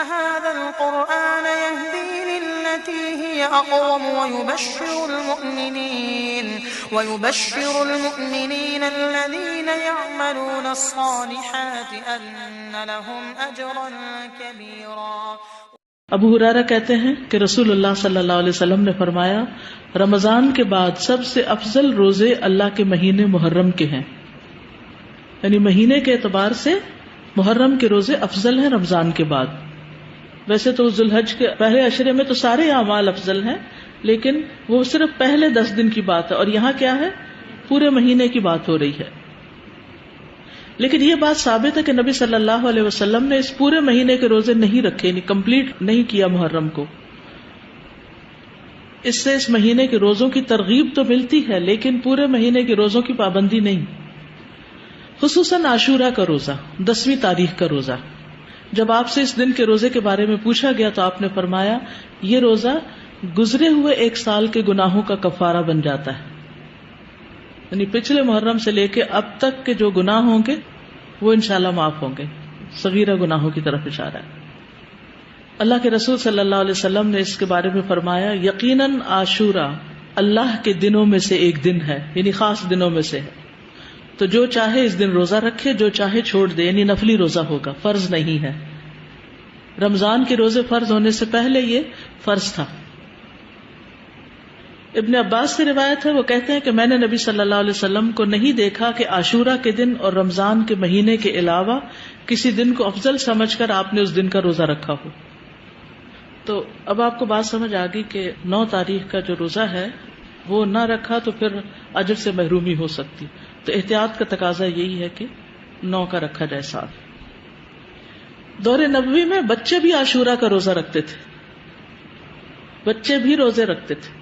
هذا القرآن يهدي للتي هي أقوم ويبشر المؤمنين الذين يعملون الصالحات أن لهم أجرا كبيرا۔ ابو ہریرہ کہتے ہیں کہ رسول اللہ صلی اللہ علیہ وسلم نے فرمایا، رمضان کے بعد سب سے افضل روزے اللہ کے مہینے محرم کے ہیں، یعنی مہینے کے اعتبار سے محرم کے روزے افضل ہیں رمضان کے بعد۔ ویسے تو ذوالحج کے پہلے عشرے میں تو سارے اعمال افضل ہیں، لیکن وہ صرف پہلے 10 دن کی بات ہے، اور یہاں کیا ہے، پورے مہینے کی بات ہو رہی ہے۔ لیکن یہ بات ثابت ہے کہ نبی صلی اللہ علیہ وسلم نے اس پورے مہینے کے روزے نہیں رکھے، یعنی کمپلیٹ نہیں کیا محرم کو۔ اس سے اس مہینے کے روزوں کی ترغیب تو ملتی ہے، لیکن پورے مہینے کے روزوں کی پابندی نہیں، خصوصاً عاشورہ کا روزہ، 10ویں تاریخ کا روزہ۔ جب آپ سے اس دن کے روزے کے بارے میں پوچھا گیا تو آپ نے فرمایا یہ روزہ گزرے ہوئے 1 سال کے گناہوں کا کفارہ بن جاتا ہے، یعنی پچھلے محرم سے لے کے اب تک کے جو گناہ ہوں گے وہ انشاءاللہ معاف ہوں گے، صغیرہ گناہوں کی طرف اشارہ ہے۔ اللہ کے رسول صلی اللہ علیہ وسلم نے اس کے بارے میں فرمایا، یقیناً عاشورہ اللہ کے دنوں میں سے ایک دن ہے، یعنی خاص دنوں میں سے ہے، تو جو چاہے اس دن روزہ رکھے، جو چاہے چھوڑ دے، یعنی نفلی روزہ ہوگا، فرض نہیں ہے۔ رمضان کے روزے فرض ہونے سے پہلے یہ فرض تھا۔ ابن عباس سے روایت ہے، وہ کہتے ہیں کہ میں نے نبی صلی اللہ علیہ وسلم کو نہیں دیکھا کہ عاشورہ کے دن اور رمضان کے مہینے کے علاوہ کسی دن کو افضل سمجھ کر آپ نے اس دن کا روزہ رکھا ہو۔ تو اب آپ کو بات سمجھ آ گئی کہ 9 تاریخ کا جو روزہ ہے وہ نہ رکھا تو پھر اجر سے محرومی ہو سکتی، تو احتیاط کا تقاضا یہی ہے کہ 9 کا رکھا جائے ساتھ۔ دور نبوی میں بچے بھی عاشورہ کا روزہ رکھتے تھے، بچے بھی روزے رکھتے تھے۔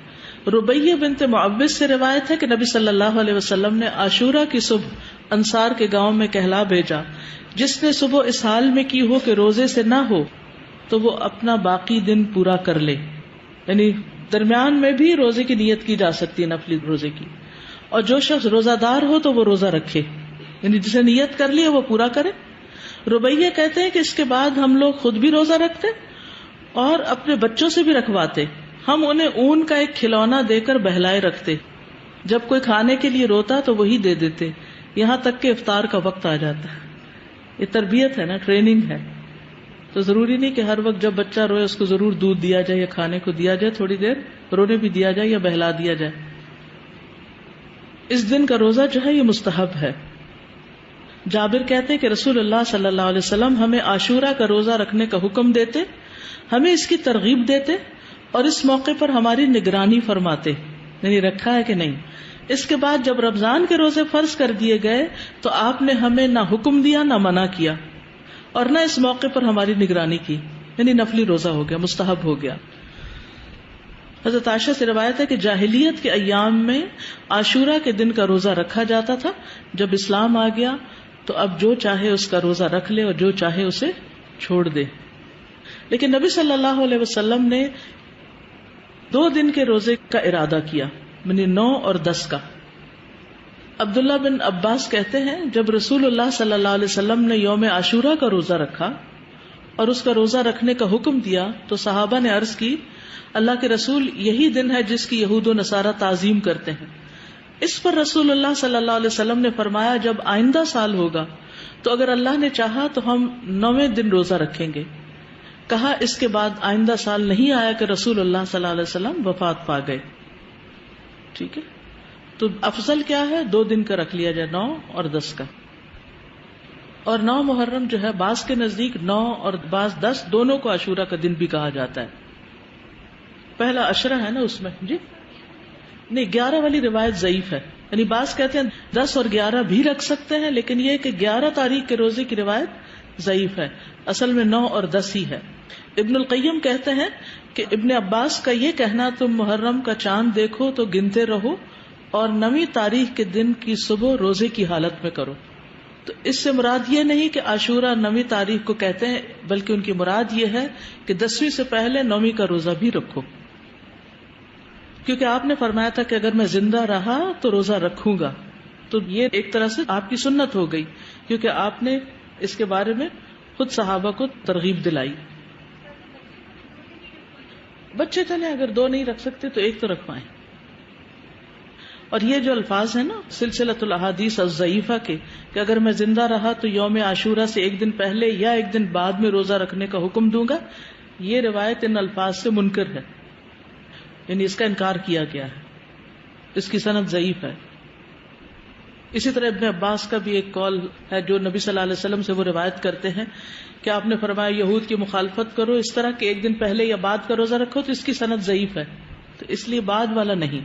ربیہ بنت معوذ سے روایت ہے کہ نبی صلی اللہ علیہ وسلم نے عاشورہ کی صبح انصار کے گاؤں میں کہلا بھیجا، جس نے صبح اس حال میں کی ہو کہ روزے سے نہ ہو تو وہ اپنا باقی دن پورا کر لے، یعنی درمیان میں بھی روزے کی نیت کی جا سکتی ہے، نفلی روزے کی، اور جو شخص روزہ دار ہو تو وہ روزہ رکھے، یعنی جسے نیت کر لی وہ پورا کرے۔ ربیہ کہتے ہیں کہ اس کے بعد ہم لوگ خود بھی روزہ رکھتے اور اپنے بچوں سے بھی رکھواتے، ہم انہیں اون کا ایک کھلونا دے کر بہلائے رکھتے، جب کوئی کھانے کے لیے روتا تو وہی دے دیتے، یہاں تک کہ افطار کا وقت آ جاتا ہے۔ یہ تربیت ہے نا، ٹریننگ ہے، تو ضروری نہیں کہ ہر وقت جب بچہ روئے اس کو ضرور دودھ دیا جائے یا کھانے کو دیا جائے، تھوڑی دیر رونے بھی دیا جائے یا بہلا دیا جائے۔ اس دن کا روزہ جو ہے یہ مستحب ہے۔ جابر کہتے ہیں کہ رسول اللہ صلی اللہ علیہ وسلم ہمیں عاشورہ کا روزہ رکھنے کا حکم دیتے، ہمیں اس کی ترغیب دیتے اور اس موقع پر ہماری نگرانی فرماتے، یعنی رکھا ہے کہ نہیں۔ اس کے بعد جب رمضان کے روزے فرض کر دیے گئے تو آپ نے ہمیں نہ حکم دیا نہ منع کیا، اور نہ اس موقع پر ہماری نگرانی کی، یعنی نفلی روزہ ہو گیا، مستحب ہو گیا۔ حضرت عائشہ سے روایت ہے کہ جاہلیت کے ایام میں عاشورہ کے دن کا روزہ رکھا جاتا تھا، جب اسلام آ گیا تو اب جو چاہے اس کا روزہ رکھ لے اور جو چاہے اسے چھوڑ دے۔ لیکن نبی صلی اللہ علیہ وسلم نے 2 دن کے روزے کا ارادہ کیا، یعنی 9 اور 10 کا۔ عبداللہ بن عباس کہتے ہیں جب رسول اللہ صلی اللہ علیہ وسلم نے یوم عاشورہ کا روزہ رکھا اور اس کا روزہ رکھنے کا حکم دیا تو صحابہ نے عرض کی، اللہ کے رسول یہی دن ہے جس کی یہود و نصارہ تعظیم کرتے ہیں۔ اس پر رسول اللہ صلی اللہ علیہ وسلم نے فرمایا جب آئندہ سال ہوگا تو اگر اللہ نے چاہا تو ہم 9ویں دن روزہ رکھیں گے۔ کہا اس کے بعد آئندہ سال نہیں آیا کہ رسول اللہ صلی اللہ علیہ وسلم وفات پا گئے۔ ٹھیک ہے، تو افضل کیا ہے، 2 دن کا رکھ لیا جائے، 9 اور 10 کا۔ اور 9 محرم جو ہے بعض کے نزدیک 9 اور بعض 10 دونوں کو عاشورہ کا دن بھی کہا جاتا ہے۔ پہلا عشرہ ہے نا اس میں، جی نہیں، 11 والی روایت ضعیف ہے، یعنی بعض کہتے ہیں 10 اور 11 بھی رکھ سکتے ہیں، لیکن یہ کہ 11 تاریخ کے روزے کی روایت ضعیف ہے، اصل میں 9 اور 10 ہی ہے۔ ابن القیم کہتے ہیں کہ ابن عباس کا یہ کہنا تم محرم کا چاند دیکھو تو گنتے رہو اور 9ویں تاریخ کے دن کی صبح روزے کی حالت میں کرو، تو اس سے مراد یہ نہیں کہ عاشورہ 9ویں تاریخ کو کہتے ہیں، بلکہ ان کی مراد یہ ہے کہ 10ویں سے پہلے 9ویں کا روزہ بھی رکھو، کیونکہ آپ نے فرمایا تھا کہ اگر میں زندہ رہا تو روزہ رکھوں گا، تو یہ ایک طرح سے آپ کی سنت ہو گئی، کیونکہ آپ نے اس کے بارے میں خود صحابہ کو ترغیب دلائی۔ بچے چلے اگر 2 نہیں رکھ سکتے تو 1 تو رکھوائیں. اور یہ جو الفاظ ہیں نا سلسلۃ الاحادیث الضعیفہ کے کہ اگر میں زندہ رہا تو یوم عاشورہ سے 1 دن پہلے یا 1 دن بعد میں روزہ رکھنے کا حکم دوں گا، یہ روایت ان الفاظ سے منکر ہے، یعنی اس کا انکار کیا گیا ہے، اس کی سند ضعیف ہے. اسی طرح ابن عباس کا بھی ایک قول ہے جو نبی صلی اللہ علیہ وسلم سے وہ روایت کرتے ہیں کہ آپ نے فرمایا یہود کی مخالفت کرو اس طرح کہ 1 دن پہلے یا بعد کا روزہ رکھو، تو اس کی سند ضعیف ہے، تو اس لیے بعد والا نہیں.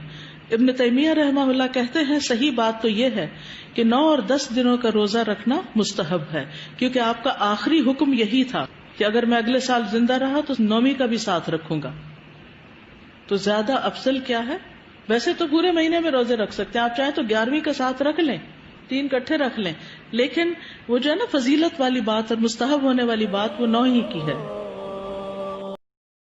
ابن تیمیہ رحمہ اللہ کہتے ہیں صحیح بات تو یہ ہے کہ 9 اور 10 دنوں کا روزہ رکھنا مستحب ہے، کیونکہ آپ کا آخری حکم یہی تھا کہ اگر میں اگلے سال زندہ رہا تو 9ویں کا بھی ساتھ رکھوں گا. تو زیادہ افضل کیا ہے؟ ویسے تو پورے مہینے میں روزے رکھ سکتے ہیں، آپ چاہیں تو 11ویں کا ساتھ رکھ لیں، 3 اکٹھے رکھ لیں، لیکن وہ جو ہے نا فضیلت والی بات اور مستحب ہونے والی بات وہ 9 ہی کی ہے.